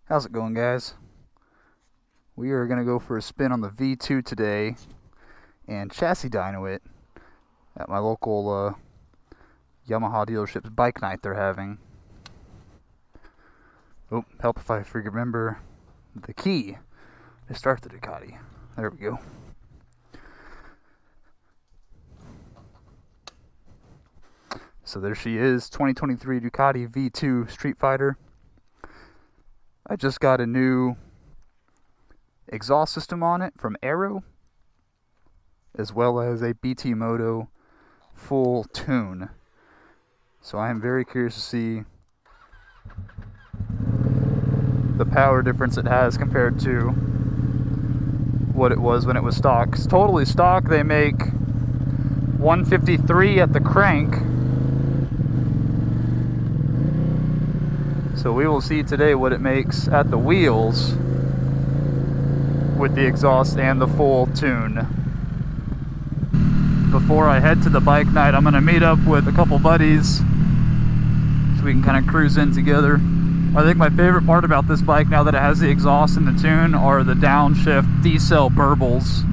How's it going, guys? We are going to go for a spin on the V2 today and chassis dyno it at my local Yamaha dealership's bike night they're having. Oh, help if I remember the key to start the Ducati. There we go. So there she is, 2023 Ducati V2 Streetfighter. I just got a new exhaust system on it from Aero, as well as a BT Moto full tune. So I am very curious to see the power difference it has compared to what it was when it was stock. 'Cause totally stock, they make 153 at the crank. So we will see today what it makes at the wheels with the exhaust and the full tune. Before I head to the bike night, I'm going to meet up with a couple buddies so we can kind of cruise in together. I think my favorite part about this bike, now that it has the exhaust and the tune, are the downshift D-cell burbles.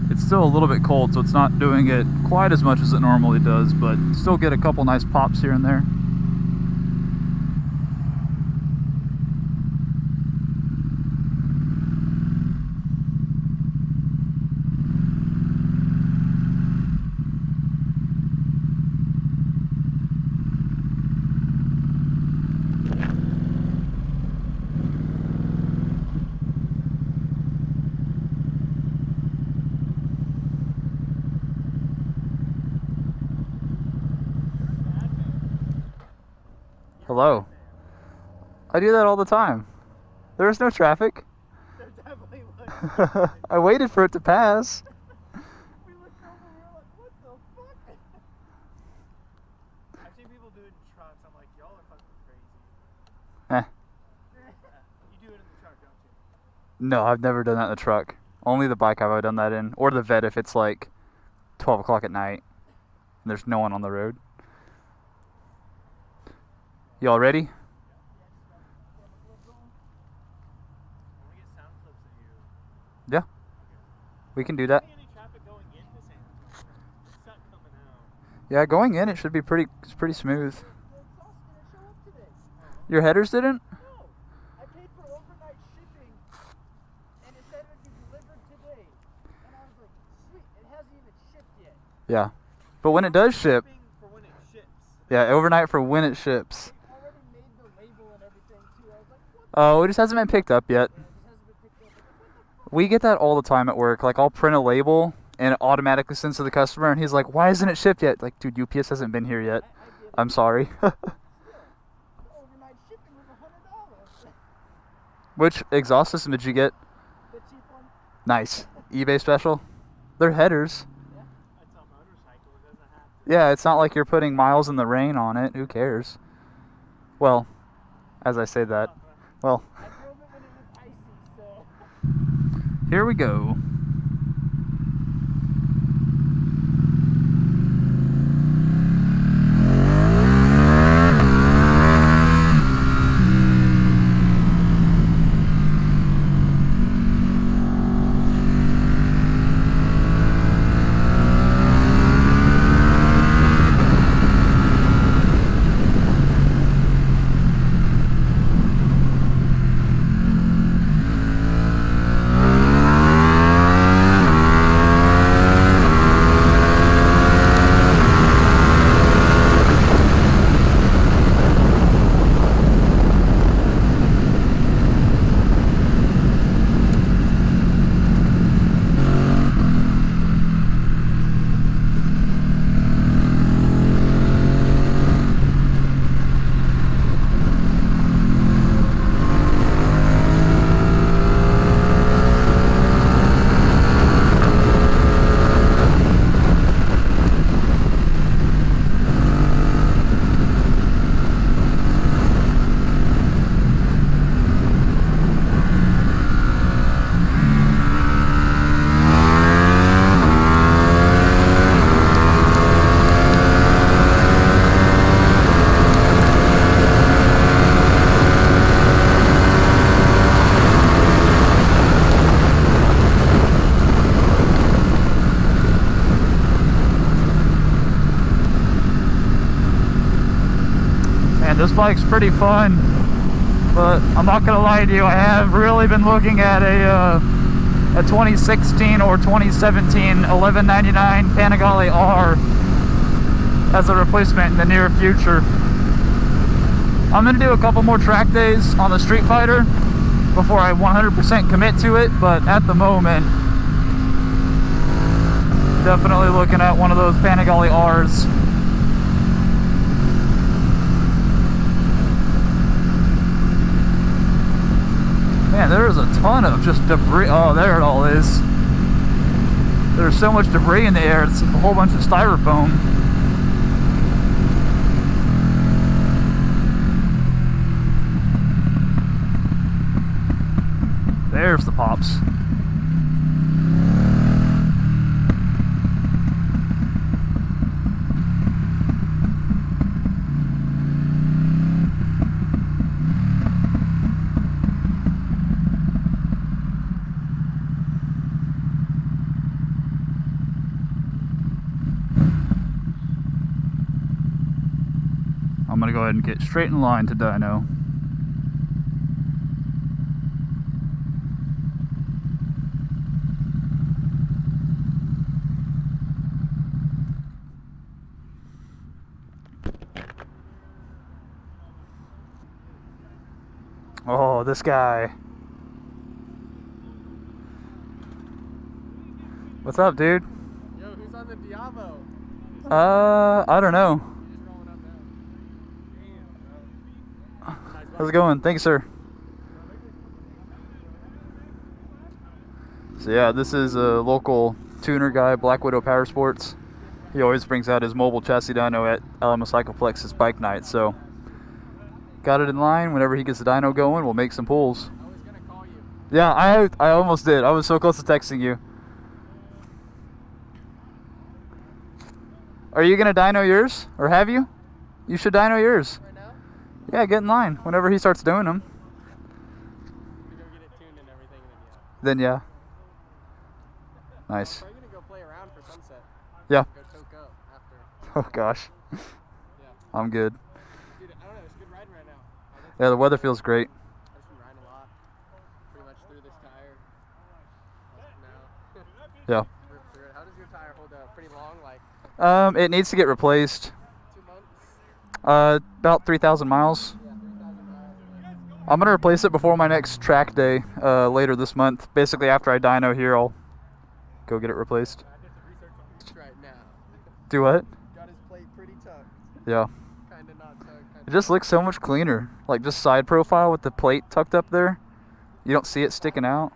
It's still a little bit cold, so it's not doing it quite as much as it normally does, but still get a couple nice pops here and there. Hello. I do that all the time. There was no traffic. There definitely was. I waited for it to pass. We looked over and we were like, what the fuck? I've seen people do it in trucks. I'm like, y'all are fucking crazy. You do it in the truck, don't you? No, I've never done that in the truck. Only the bike have I done that in. Or the vet if it's like 12 o'clock at night and there's no one on the road. Y'all ready? Yeah, we can do that. Yeah, going in it should be pretty smooth. Your headers didn't? No, I paid for overnight shipping and it said it would be delivered today. And I was like, sweet, it hasn't even shipped yet. Yeah, but when it does ship, For when it ships. yeah, overnight for when it ships. They already made the label and everything too. I was like, what? Oh, it just hasn't been picked up yet. It just hasn't been picked up. Like, what the fuck? We get that all the time at work. Like, I'll print a label and it automatically sends to the customer, and he's like, why isn't it shipped yet? Like, dude, UPS hasn't been here yet. I did it. I'm sorry. The overnight shipping was $100. Which exhaust system did you get? The cheap one? Nice. eBay special? They're headers. Yeah. It's a motorcycle. It doesn't have. Yeah, it's not like you're putting miles in the rain on it. Who cares? Well, as I say that. Well, I drove it when it was icy, so. here we go. this bike's pretty fun, but I'm not gonna lie to you, I have really been looking at a 2016 or 2017 1199 Panigale R as a replacement in the near future. I'm gonna do a couple more track days on the Streetfighter before I 100% commit to it, but at the moment, definitely looking at one of those Panigale R's. Man, there's a ton of just debris. Oh, there it all is. There's so much debris in the air. It's a whole bunch of styrofoam. There's the pops. I'm gonna go ahead and get straight in line to Dyno. Oh, this guy. What's up, dude? Yo, who's on the Diavo? I don't know. You're just rolling up now. Damn, bro. How's it going? Thanks, sir. So yeah, this is a local tuner guy, Black Widow Power Sports. He always brings out his mobile chassis dyno at Alamo Cycleplex's bike night, so got it in line. Whenever he gets the dyno going, we'll make some pulls. I was gonna call you. Yeah, I almost did. I was so close to texting you. Are you gonna dyno yours, or have you? You should dyno yours. Right now? Yeah, get in line. Whenever he starts doing them, We go get it tuned and everything, and then yeah. Nice. Probably gonna go play around for sunset. Yeah. Go choke up after. Oh gosh, Yeah. I'm good. Dude, I don't know. It's good riding right now. Yeah, the weather feels great. I've just been riding a lot. Pretty much through this tire. Now. Yeah. Rip through it. How does your tire hold up? Pretty long, like It needs to get replaced. 2 months? About 3,000 miles. Yeah, 3,000 miles. I'm gonna replace it before my next track day later this month. Basically, after I dyno here, I'll go get it replaced. Right now. Do what? Got his plate pretty tucked. Yeah. Kinda not tucked. It just looks so much cleaner. Like just side profile with the plate tucked up there. You don't see it sticking out.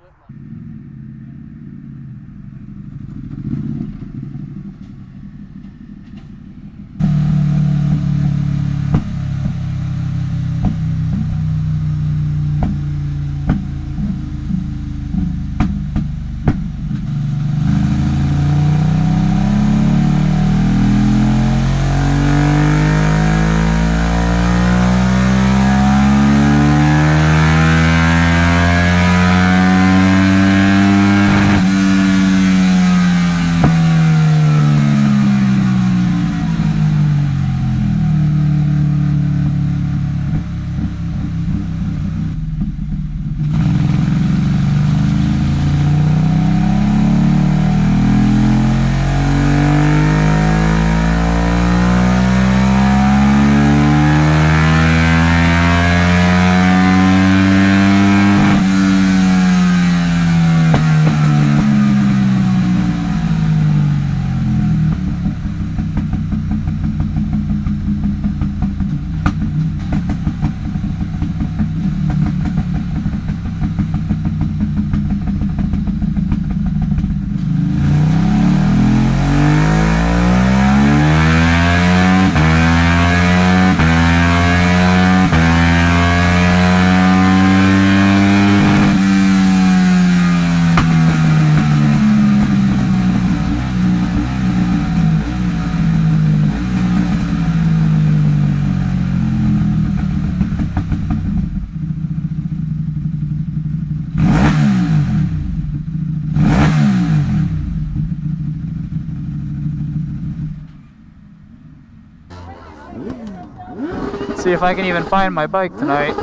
See if I can even find my bike tonight.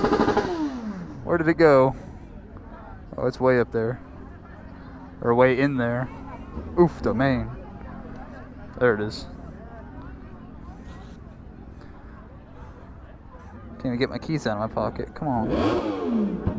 Where did it go? Oh, it's way up there. Or way in there. Oof, domain. There it is. Can't even get my keys out of my pocket. Come on.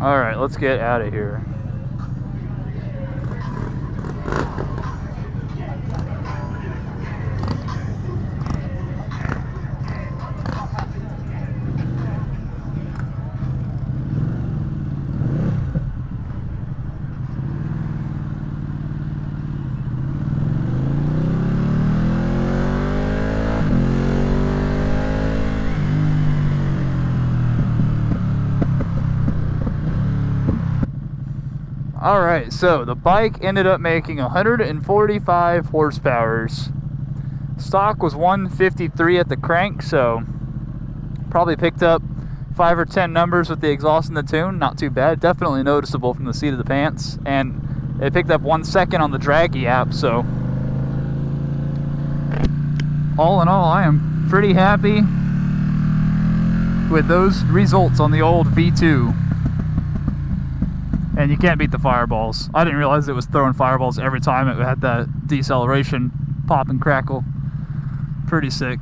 Alright, let's get out of here. Alright, so the bike ended up making 145 horsepower. Stock was 153 at the crank, so probably picked up 5 or 10 numbers with the exhaust and the tune. Not too bad. Definitely noticeable from the seat of the pants. And it picked up 1 second on the Draggy app, so all in all, I am pretty happy with those results on the old V2. And you can't beat the fireballs. I didn't realize it was throwing fireballs every time it had that deceleration pop and crackle. Pretty sick.